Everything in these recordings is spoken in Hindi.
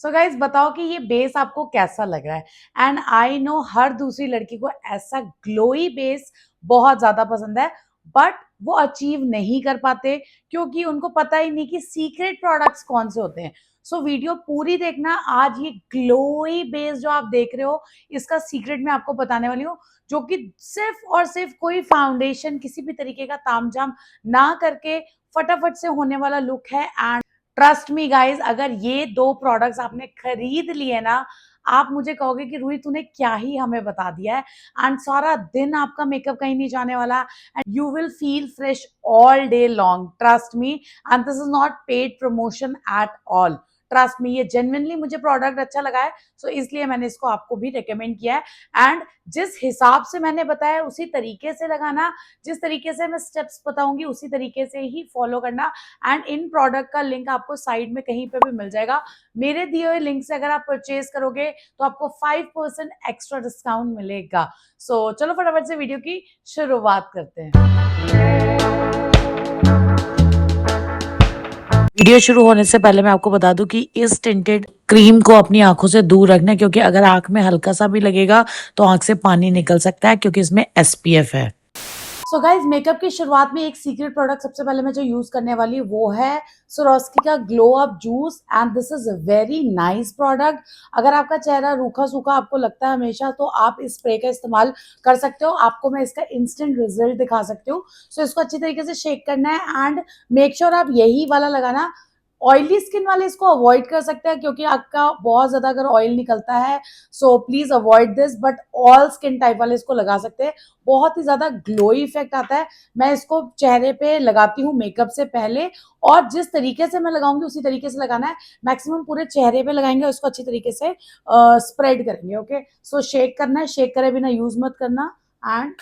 सो गाइज बताओ कि ये बेस आपको कैसा लग रहा है। एंड आई नो हर दूसरी लड़की को ऐसा ग्लोई बेस बहुत ज्यादा पसंद है, बट वो अचीव नहीं कर पाते क्योंकि उनको पता ही नहीं कि सीक्रेट प्रोडक्ट्स कौन से होते हैं। सो वीडियो पूरी देखना। आज ये ग्लोई बेस जो आप देख रहे हो, इसका सीक्रेट मैं आपको बताने वाली हूँ, जो कि सिर्फ और सिर्फ कोई फाउंडेशन किसी भी तरीके का तामझाम ना करके फटाफट से होने वाला लुक है। एंड ट्रस्ट मी गाइज, अगर ये दो प्रोडक्ट्स आपने खरीद लिए ना, आप मुझे कहोगे कि रूही तूने क्या ही हमें बता दिया है। एंड सारा दिन आपका मेकअप कहीं नहीं जाने वाला, and you will feel fresh all day long, trust me. And this is not paid promotion at all, trust me, ये जेन्युइनली मुझे प्रोडक्ट अच्छा लगा है, सो इसलिए मैंने इसको आपको भी रिकमेंड किया है। एंड जिस हिसाब से मैंने बताया उसी तरीके से लगाना, जिस तरीके से मैं स्टेप्स बताऊंगी उसी तरीके से ही फॉलो करना। एंड इन प्रोडक्ट का लिंक आपको साइड में कहीं पे भी मिल जाएगा। मेरे दिए हुए लिंक से अगर आप परचेज करोगे तो आपको 5% एक्स्ट्रा डिस्काउंट मिलेगा। सो चलो फटाफट से वीडियो की शुरुआत करते हैं। वीडियो शुरू होने से पहले मैं आपको बता दूं कि इस टिंटेड क्रीम को अपनी आंखों से दूर रखना है, क्योंकि अगर आंख में हल्का सा भी लगेगा तो आंख से पानी निकल सकता है, क्योंकि इसमें एसपीएफ है। सो गाइज मेकअप की शुरुआत में एक सीक्रेट प्रोडक्ट सबसे पहले मैं जो यूज करने वाली वो है स्वरोस्की का glow up juice. And this is a very nice product. अगर आपका चेहरा रूखा सूखा आपको लगता है हमेशा, तो आप इस स्प्रे का इस्तेमाल कर सकते हो। आपको मैं इसका इंस्टेंट रिजल्ट दिखा सकती हूँ। सो इसको अच्छी तरीके से शेक करना है एंड मेक श्योर आप यही वाला लगाना। ऑयली स्किन वाले इसको अवॉइड कर सकते हैं क्योंकि आपका बहुत ज्यादा अगर ऑयल निकलता है, so please avoid this. But all skin type वाले इसको लगा सकते हैं, बहुत ही ज्यादा ग्लोई इफेक्ट आता है। मैं इसको चेहरे पे लगाती हूँ मेकअप से पहले, और जिस तरीके से मैं लगाऊंगी उसी तरीके से लगाना है। मैक्सिमम पूरे चेहरे पे लगाएंगे और इसको अच्छी तरीके से स्प्रेड करेंगे। ओके, सो शेक करना है, शेक करे बिना यूज मत करना। एंड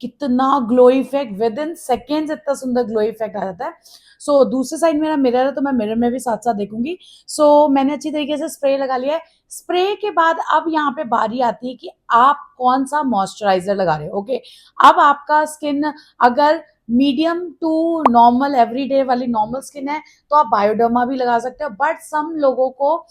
कितना glow effect, with in seconds इतना सुंदर ग्लो इफेक्ट आ जाता है। सो दूसरी साइड मेरा मिरर है तो मैं मिरर में भी साथ साथ देखूंगी। सो मैंने अच्छी तरीके से स्प्रे लगा लिया है। स्प्रे के बाद अब यहाँ पे बारी आती है कि आप कौन सा मॉइस्चराइजर लगा रहे हो। ओके, अब आपका स्किन अगर मीडियम टू नॉर्मल एवरीडे वाली नॉर्मल स्किन है तो आप बायोडर्मा भी लगा सकते हो। बट सम लोगों को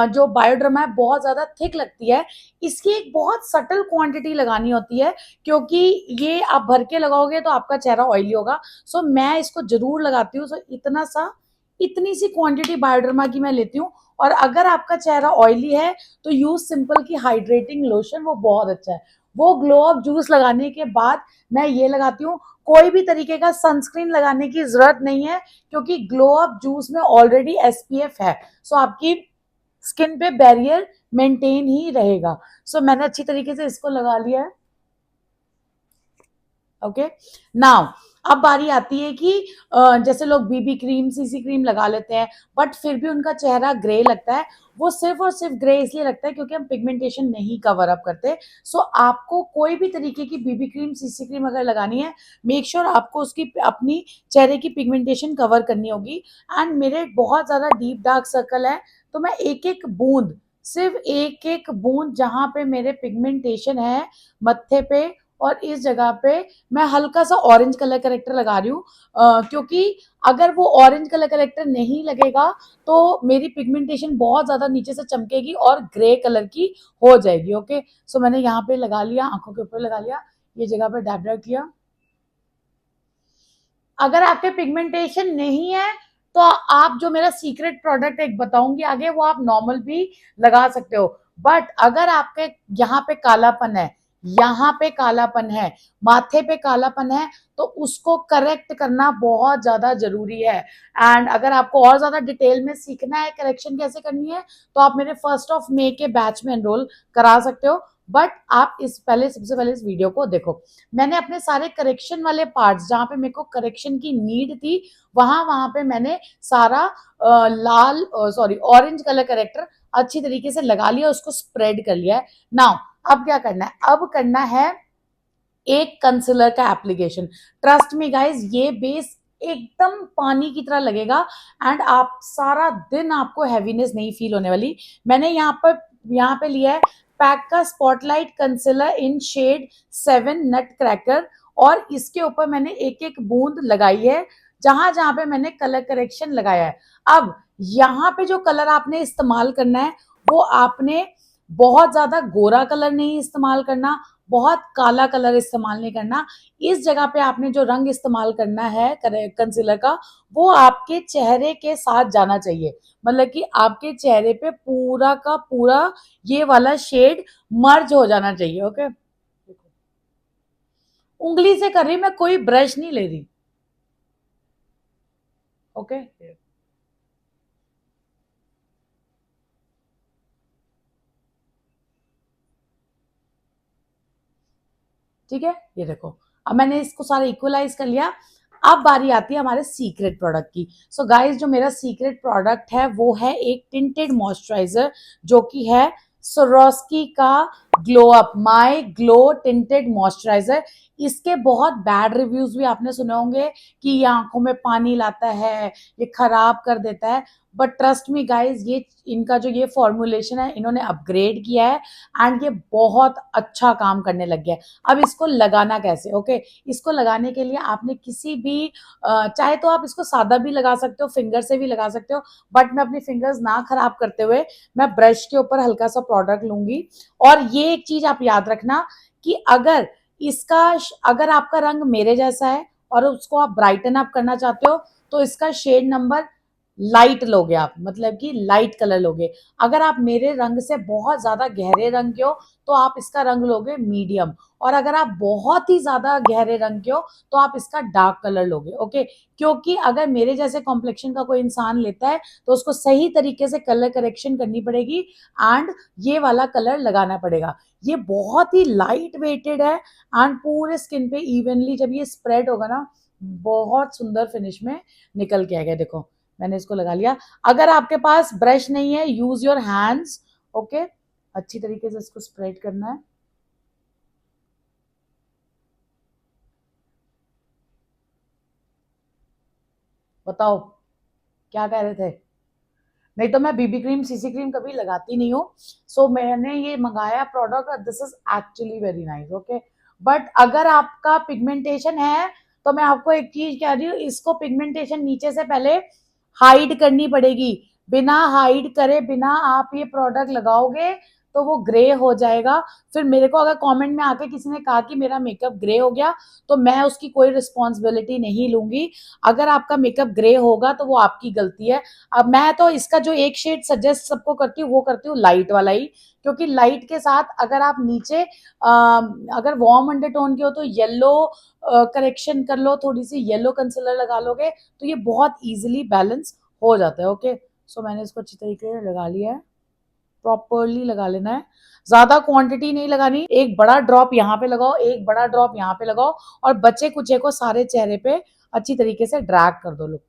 जो बायोडर्मा है बहुत ज्यादा थिक लगती है, इसकी एक बहुत सटल क्वांटिटी लगानी होती है, क्योंकि ये आप भर के लगाओगे तो आपका चेहरा ऑयली होगा। सो मैं इसको जरूर लगाती हूँ। सो इतनी सी क्वांटिटी बायोडर्मा की मैं लेती हूँ। और अगर आपका चेहरा ऑयली है तो यूज सिंपल की हाइड्रेटिंग लोशन, वो बहुत अच्छा है। वो ग्लो अप जूस लगाने के बाद मैं ये लगाती हूँ। कोई भी तरीके का सनस्क्रीन लगाने की जरूरत नहीं है, क्योंकि ग्लो अप जूस में ऑलरेडी एसपीएफ है। सो आपकी स्किन पे बैरियर मेंटेन ही रहेगा। सो मैंने अच्छी तरीके से इसको लगा लिया है। ओके, नाउ अब बारी आती है कि जैसे लोग बीबी क्रीम सीसी क्रीम लगा लेते हैं, बट फिर भी उनका चेहरा ग्रे लगता है। वो सिर्फ और सिर्फ ग्रे इसलिए लगता है क्योंकि हम पिगमेंटेशन नहीं कवर अप करते। सो आपको कोई भी तरीके की बीबी क्रीम सीसी क्रीम अगर लगानी है, मेक श्योर आपको उसकी अपनी चेहरे की पिगमेंटेशन कवर करनी होगी। एंड मेरे बहुत ज्यादा डीप डार्क सर्कल है, तो मैं एक एक बूंद, सिर्फ एक एक बूंद जहां पे मेरे पिगमेंटेशन है मत्थे पे और इस जगह पे, मैं हल्का सा ऑरेंज कलर करेक्टर लगा रही हूँ। क्योंकि अगर वो ऑरेंज कलर करेक्टर नहीं लगेगा तो मेरी पिगमेंटेशन बहुत ज्यादा नीचे से चमकेगी और ग्रे कलर की हो जाएगी। ओके, सो मैंने यहाँ पे लगा लिया, आंखों के ऊपर लगा लिया, ये जगह पे डैब डैब किया। अगर आपके पिगमेंटेशन नहीं है तो आप जो मेरा सीक्रेट प्रोडक्ट एक बताऊंगी आगे, वो आप नॉर्मल भी लगा सकते हो। बट अगर आपके यहाँ पे कालापन है, यहाँ पे कालापन है, माथे पे कालापन है, तो उसको करेक्ट करना बहुत ज्यादा जरूरी है। एंड अगर आपको और ज्यादा डिटेल में सीखना है करेक्शन कैसे करनी है, तो आप मेरे 1 मई के बैच में एनरोल करा सकते हो। बट आप सबसे पहले इस वीडियो को देखो। मैंने अपने सारे करेक्शन वाले पार्ट्स जहां पे मेरे को करेक्शन की नीड थी, वहां वहां पे मैंने सारा लाल सॉरी ऑरेंज कलर करेक्टर अच्छी तरीके से लगा लिया, उसको स्प्रेड कर लिया है। नाउ अब क्या करना है, अब करना है एक कंसीलर का एप्लीकेशन। ट्रस्ट मी गाइज, ये बेस एकदम पानी की तरह लगेगा एंड आप सारा दिन आपको हैवीनेस नहीं फील होने वाली। मैंने यहाँ पे लिया है पैक का spotlight concealer in shade 7 nutcracker, और इसके ऊपर मैंने एक एक बूंद लगाई है जहां जहां पे मैंने कलर करेक्शन लगाया है। अब यहाँ पे जो कलर आपने इस्तेमाल करना है वो आपने बहुत ज्यादा गोरा कलर नहीं इस्तेमाल करना, बहुत काला कलर इस्तेमाल नहीं करना। इस जगह पे आपने जो रंग इस्तेमाल करना है कंसीलर का, वो आपके चेहरे के साथ जाना चाहिए। मतलब कि आपके चेहरे पे पूरा का पूरा ये वाला शेड मर्ज हो जाना चाहिए। ओके, उंगली से कर रही, मैं कोई ब्रश नहीं ले रही। ओके, ठीक है, ये देखो अब मैंने इसको सारा इक्वलाइज कर लिया। अब बारी आती है हमारे सीक्रेट प्रोडक्ट की। सो गाइस, जो मेरा सीक्रेट प्रोडक्ट है वो है एक टिंटेड मॉइस्चराइजर, जो कि है Swarovski का glow up my glow tinted moisturiser. इसके बहुत बैड रिव्यूज भी आपने सुने होंगे कि ये आंखों में पानी लाता है, ये खराब कर देता है। बट ट्रस्ट मी गाइज, ये इनका जो ये फॉर्मुलेशन है इन्होंने अपग्रेड किया है एंड ये बहुत अच्छा काम करने लग गया है। अब इसको लगाना कैसे? ओके, इसको लगाने के लिए आपने किसी भी चाहे तो आप इसको सादा भी लगा सकते हो, फिंगर से भी लगा सकते हो, बट मैं अपनी फिंगर्स ना खराब करते हुए मैं ब्रश के ऊपर हल्का सा प्रोडक्ट लूंगी। और ये एक चीज आप याद रखना कि इसका अगर आपका रंग मेरे जैसा है और उसको आप ब्राइटन अप करना चाहते हो तो इसका शेड नंबर लाइट लोगे आप, मतलब कि लाइट कलर लोगे। अगर आप मेरे रंग से बहुत ज्यादा गहरे रंग के हो तो आप इसका रंग लोगे मीडियम, और अगर आप बहुत ही ज्यादा गहरे रंग के हो तो आप इसका डार्क कलर लोगे। ओके, क्योंकि अगर मेरे जैसे कॉम्प्लेक्शन का कोई इंसान लेता है तो उसको सही तरीके से कलर करेक्शन करनी पड़ेगी एंड ये वाला कलर लगाना पड़ेगा। ये बहुत ही लाइट वेटेड है एंड पूरे स्किन पे इवनली जब ये स्प्रेड होगा ना, बहुत सुंदर फिनिश में निकल के आएगा। देखो मैंने इसको लगा लिया। अगर आपके पास ब्रश नहीं है, यूज योर हैंड्स। ओके, अच्छी तरीके से इसको स्प्रेड करना है। बताओ क्या कह रहे थे? नहीं तो मैं बीबी क्रीम सीसी क्रीम कभी लगाती नहीं हूँ। सो मैंने ये मंगाया product, this is actually very nice. Okay, but अगर आपका पिगमेंटेशन है तो मैं आपको एक चीज कह रही हूँ, इसको पिगमेंटेशन नीचे से पहले हाइड करनी पड़ेगी। बिना हाइड करे बिना आप ये प्रोडक्ट लगाओगे तो वो ग्रे हो जाएगा। फिर मेरे को अगर कमेंट में आके किसी ने कहा कि मेरा मेकअप ग्रे हो गया तो मैं उसकी कोई रिस्पॉन्सिबिलिटी नहीं लूंगी। अगर आपका मेकअप ग्रे होगा तो वो आपकी गलती है। अब मैं तो इसका जो एक शेड सजेस्ट सबको करती हूँ वो करती हूँ लाइट वाला ही, क्योंकि लाइट के साथ अगर आप नीचे अगर वार्म अंडरटोन के हो तो येलो करेक्शन कर लो, थोड़ी सी येलो कंसीलर लगा लोगे तो ये बहुत इजीली बैलेंस हो जाता है। ओके, सो मैंने इसको अच्छी तरीके से लगा लिया है। प्रॉपरली लगा लेना है, ज्यादा क्वांटिटी नहीं लगानी। एक बड़ा ड्रॉप यहाँ पे लगाओ, एक बड़ा ड्रॉप यहाँ पे लगाओ, और बचे कुचे को सारे चेहरे पे अच्छी तरीके से ड्रैग कर दो। लुक,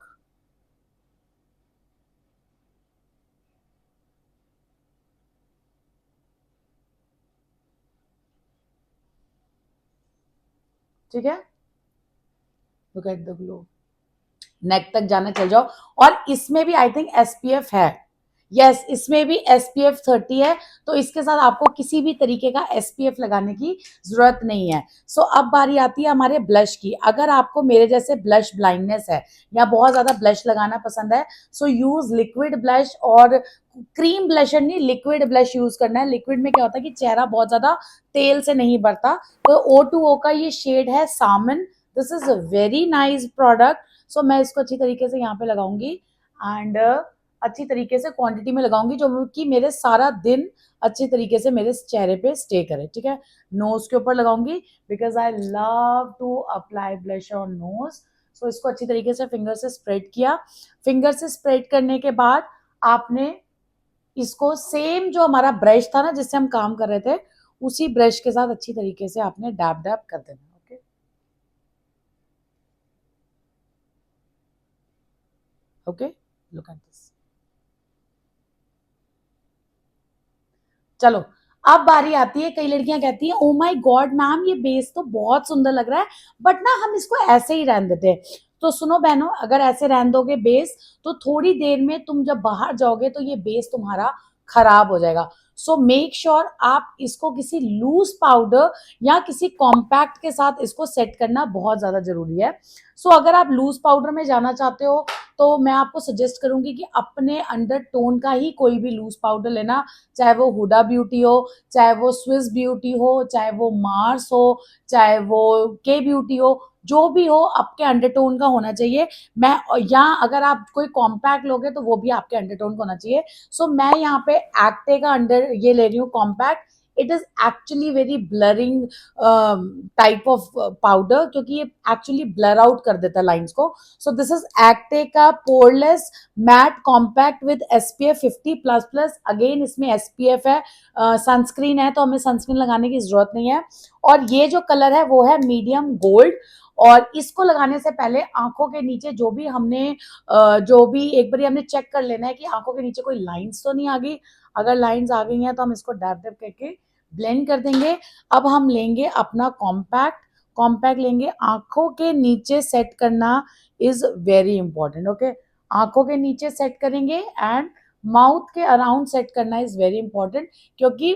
ठीक है, लुक एट द ग्लो, नेक तक जाना चल जाओ। और इसमें भी आई थिंक एसपीएफ है। यस, इसमें भी एसपीएफ 30 है, तो इसके साथ आपको किसी भी तरीके का एसपीएफ लगाने की जरूरत नहीं है। सो अब बारी आती है हमारे ब्लश की। अगर आपको मेरे जैसे ब्लश ब्लाइंडनेस है या बहुत ज्यादा ब्लश लगाना पसंद है, सो यूज लिक्विड ब्लश, और क्रीम ब्लशर नहीं, लिक्विड ब्लश यूज करना है। लिक्विड में क्या होता है कि चेहरा बहुत ज्यादा तेल से नहीं भरता। तो O2O का ये शेड है salmon, this is a very nice product. So मैं इसको अच्छी तरीके से यहाँ पे लगाऊंगी एंड अच्छी तरीके से क्वांटिटी में लगाऊंगी जो कि मेरे सारा दिन अच्छी तरीके से मेरे चेहरे पे स्टे करे। ठीक है, नोज के ऊपर लगाऊंगी because I love to apply blush on nose. So इसको अच्छी तरीके से फिंगर से स्प्रेड किया। फिंगर से स्प्रेड करने के बाद आपने इसको सेम जो हमारा ब्रश था ना जिससे हम काम कर रहे थे, उसी ब्रश के साथ अच्छी तरीके से आपने डैब डैब कर देना। Okay, okay, look at this. चलो, अब बारी आती है, कई लड़कियां कहती हैं ओ माय गॉड मैम ये बेस तो बहुत सुंदर लग रहा है, बट ना हम इसको ऐसे ही रहने देते हैं। तो सुनो बहनों, अगर ऐसे रहने दोगे बेस तो थोड़ी देर में तुम जब बाहर जाओगे तो ये बेस तुम्हारा खराब हो जाएगा। सो मेक श्योर आप इसको किसी लूज पाउडर या किसी कॉम्पैक्ट के साथ इसको सेट करना बहुत ज़्यादा ज़रूरी है। सो अगर आप लूज पाउडर में जाना चाहते हो तो मैं आपको सजेस्ट करूंगी कि अपने अंडर टोन का ही कोई भी लूज पाउडर लेना, चाहे वो हुडा ब्यूटी हो, चाहे वो स्विस ब्यूटी हो, चाहे वो मार्स हो, चाहे वो के ब्यूटी हो, जो भी हो आपके अंडरटोन का होना चाहिए। मैं या अगर आप कोई कॉम्पैक्ट लोगे तो वो भी आपके अंडरटोन का होना चाहिए। सो मैं यहाँ पे एक्टे का अंडर ये ले रही हूँ compact. It is actually very blurring type of powder, क्योंकि ये एक्चुअली ब्लर आउट कर देता है लाइंस को। सो दिस इज एक्टे का poreless matte compact with SPF 50++। Again इसमें SPF है, सनस्क्रीन है, तो हमें सनस्क्रीन लगाने की जरूरत नहीं है। और ये जो कलर है वो है मीडियम गोल्ड। और इसको लगाने से पहले आंखों के नीचे जो भी हमने जो भी एक बार हमने चेक कर लेना है कि आंखों के नीचे कोई लाइंस तो नहीं आ गई। अगर लाइंस आ गई हैं तो हम इसको डैब डैब करके ब्लेंड कर देंगे। अब हम लेंगे अपना कॉम्पैक्ट। कॉम्पैक्ट लेंगे, आंखों के नीचे सेट करना इज वेरी इंपॉर्टेंट। ओके, आंखों के नीचे सेट करेंगे एंड माउथ के अराउंड सेट करना इज वेरी इंपॉर्टेंट, क्योंकि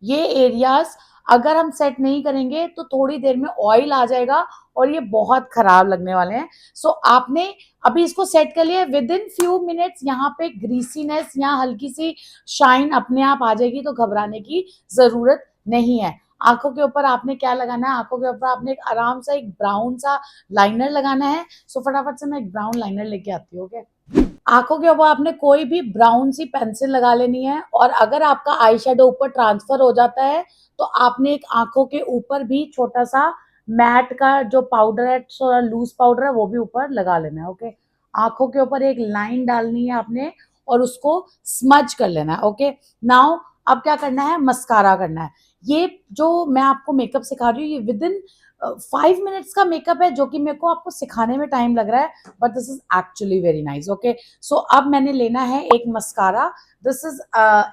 ये एरियाज अगर हम सेट नहीं करेंगे तो थोड़ी देर में ऑयल आ जाएगा और ये बहुत खराब लगने वाले हैं। सो आपने अभी इसको सेट कर लिया, विद इन फ्यू मिनट्स यहाँ पे ग्रीसीनेस या हल्की सी शाइन अपने आप आ जाएगी, तो घबराने की जरूरत नहीं है। आंखों के ऊपर आपने क्या लगाना है, आंखों के ऊपर आपने एक आराम सा एक ब्राउन सा लाइनर लगाना है। सो फटाफट से मैं एक ब्राउन लाइनर लेके आती हूँ। ओके, आंखों के ऊपर आपने कोई भी ब्राउन सी पेंसिल लगा लेनी है। और अगर आपका आई शेडो ऊपर ट्रांसफर हो जाता है तो आपने एक आंखों के ऊपर भी छोटा सा मैट का जो पाउडर है, थोड़ा लूज पाउडर है, वो भी ऊपर लगा लेना है। ओके, आंखों के ऊपर एक लाइन डालनी है आपने और उसको स्मज कर लेना है। ओके, नाउ अब क्या करना है, मस्कारा करना है। ये जो मैं आपको मेकअप सिखा रही हूँ ये विद इन 5 मिनट्स का मेकअप है, जो कि मेरे को आपको सिखाने में टाइम लग रहा है, but this is actually very nice. Okay, so अब मैंने लेना है एक मस्कारा। दिस इज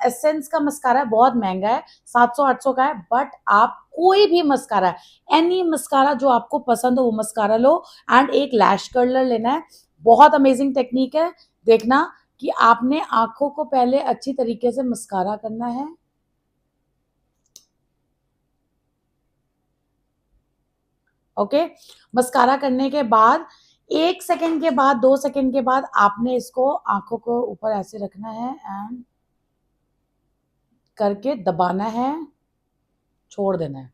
एसेंस का मस्कारा है, बहुत महंगा है, 700-800 का है, बट आप कोई भी मस्कारा, एनी मस्कारा जो आपको पसंद हो वो मस्कारा लो। एंड एक लैश कर्लर लेना है। बहुत अमेजिंग टेक्निक है, देखना कि आपने आंखों को पहले अच्छी तरीके से मस्कारा करना है। ओके, मस्कारा करने के बाद 1 सेकेंड के बाद 2 सेकेंड के बाद आपने इसको आंखों को ऊपर ऐसे रखना है एंड करके दबाना है, छोड़ देना है।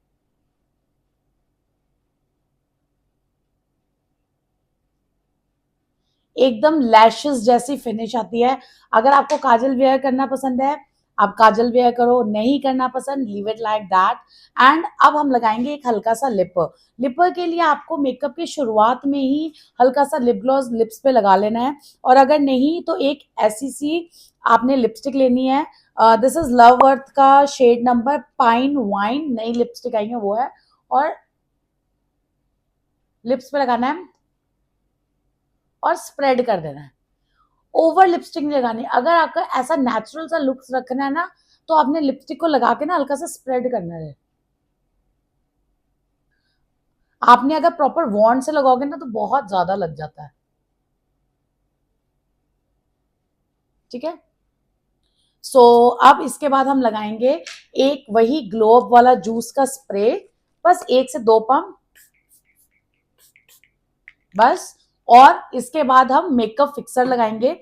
एकदम लैशेस जैसी फिनिश आती है। अगर आपको काजल वेयर करना पसंद है आप काजल वेयर करो, नहीं करना पसंद leave it like that. And अब हम लगाएंगे एक हल्का सा लिपर। लिपर के लिए आपको मेकअप की शुरुआत में ही हल्का सा लिप ग्लॉस लिप्स पे लगा लेना है। और अगर नहीं तो एक ऐसी सी आपने लिपस्टिक लेनी है। दिस इज लव अर्थ का शेड नंबर पाइन वाइन, नई लिपस्टिक आई है वो है। और लिप्स पे लगाना है और स्प्रेड कर देना है। ओवर लिपस्टिक नहीं लगानी। अगर आपका ऐसा नेचुरल सा लुक्स रखना है ना तो आपने लिपस्टिक को लगा के ना हल्का सा स्प्रेड करना है। आपने अगर प्रॉपर वॉन्ड से लगाओगे ना तो बहुत ज्यादा लग जाता है। ठीक है, सो अब इसके बाद हम लगाएंगे एक वही ग्लो अप वाला जूस का स्प्रे, बस 1 से 2 पंप बस। और इसके बाद हम मेकअप फिक्सर लगाएंगे।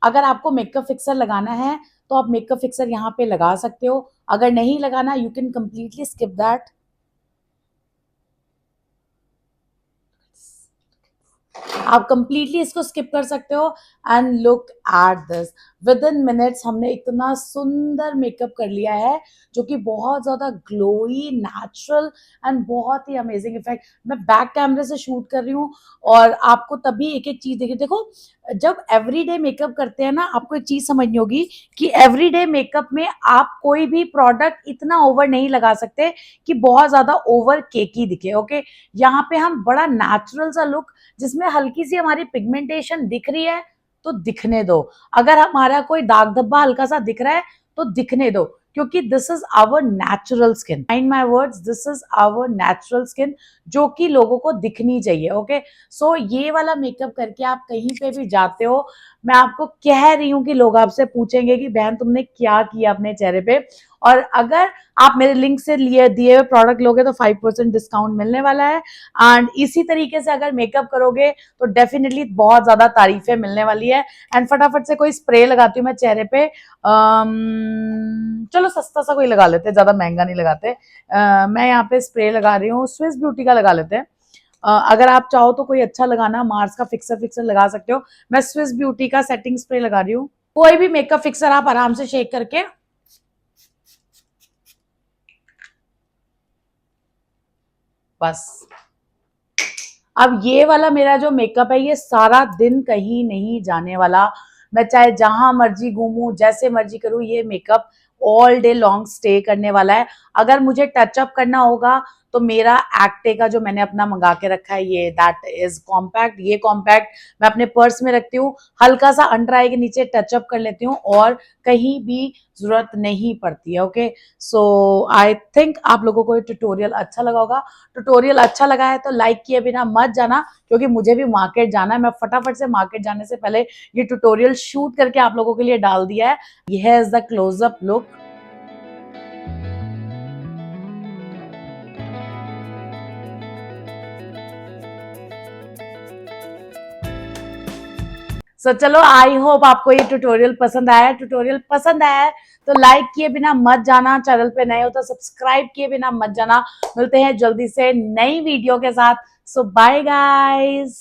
अगर आपको मेकअप फिक्सर लगाना है तो आप मेकअप फिक्सर यहाँ पे लगा सकते हो, अगर नहीं लगाना you can completely skip that. आप कंप्लीटली इसको स्किप कर सकते हो। And look at this, with in minutes हमने इतना सुंदर मेकअप कर लिया है जो कि बहुत ज्यादा ग्लोई नेचुरल एंड बहुत ही अमेजिंग इफेक्ट। मैं बैक कैमरे से शूट कर रही हूँ और आपको तभी एक एक चीज देखिए। देखो, जब एवरीडे मेकअप करते हैं ना आपको एक चीज समझनी होगी कि एवरीडे मेकअप में आप कोई भी प्रोडक्ट इतना ओवर नहीं लगा सकते कि बहुत ज्यादा ओवर केकी दिखे। ओके, यहाँ पे हम बड़ा नेचुरल सा लुक जिसमें हल्की सी हमारी पिगमेंटेशन दिख रही है तो दिखने दो। अगर हमारा कोई दाग धब्बा हल्का सा दिख रहा है तो दिखने दो, क्योंकि this is our natural skin. Mind my words, this is our natural skin जो कि लोगों को दिखनी चाहिए। ओके, सो ये वाला मेकअप करके आप कहीं पे भी जाते हो, मैं आपको कह रही हूँ कि लोग आपसे पूछेंगे कि बहन तुमने क्या किया अपने चेहरे पे। और अगर आप मेरे लिंक से लिए दिए हुए प्रोडक्ट लोगे तो 5% डिस्काउंट मिलने वाला है। एंड इसी तरीके से अगर मेकअप करोगे तो डेफिनेटली बहुत ज्यादा तारीफें मिलने वाली है। एंड फटाफट से कोई स्प्रे लगाती हूँ मैं चेहरे पे। चलो सस्ता सा कोई लगा लेते हैं, ज्यादा महंगा नहीं लगाते। मैं यहाँ पे स्प्रे लगा रही हूँ, स्विस ब्यूटी का लगा लेते हैं। अगर आप चाहो तो कोई अच्छा लगाना, मार्स का फिक्सर फिक्सर लगा सकते हो। मैं स्विस ब्यूटी का सेटिंग स्प्रे लगा रही हूँ। कोई भी मेकअप फिक्सर आप आराम से शेक करके, बस। अब ये वाला मेरा जो मेकअप है ये सारा दिन कहीं नहीं जाने वाला। मैं चाहे जहां मर्जी घूमूं, जैसे मर्जी करूं, ये makeup all day long stay करने वाला है। अगर मुझे टचअप करना होगा तो मेरा एक्टे का जो मैंने अपना मंगा के रखा है, ये दैट इज कॉम्पैक्ट। ये कॉम्पैक्ट मैं अपने पर्स में रखती हूँ, हल्का सा अंडर आई के नीचे टचअप कर लेती हूँ और कहीं भी जरूरत नहीं पड़ती है। ओके, सो आई थिंक आप लोगों को ये ट्यूटोरियल अच्छा लगा होगा। ट्यूटोरियल अच्छा लगा है तो लाइक किए बिना मत जाना, क्योंकि मुझे भी मार्केट जाना है। मैं फटाफट से मार्केट जाने से पहले ये ट्यूटोरियल शूट करके आप लोगों के लिए डाल दिया है। यह इज द क्लोजअप लुक। सो चलो, आई होप आपको ये ट्यूटोरियल पसंद आया। ट्यूटोरियल पसंद आया है तो लाइक किए बिना मत जाना, चैनल पे नए हो तो सब्सक्राइब किए बिना मत जाना। मिलते हैं जल्दी से नई वीडियो के साथ। सो बाय गाइस।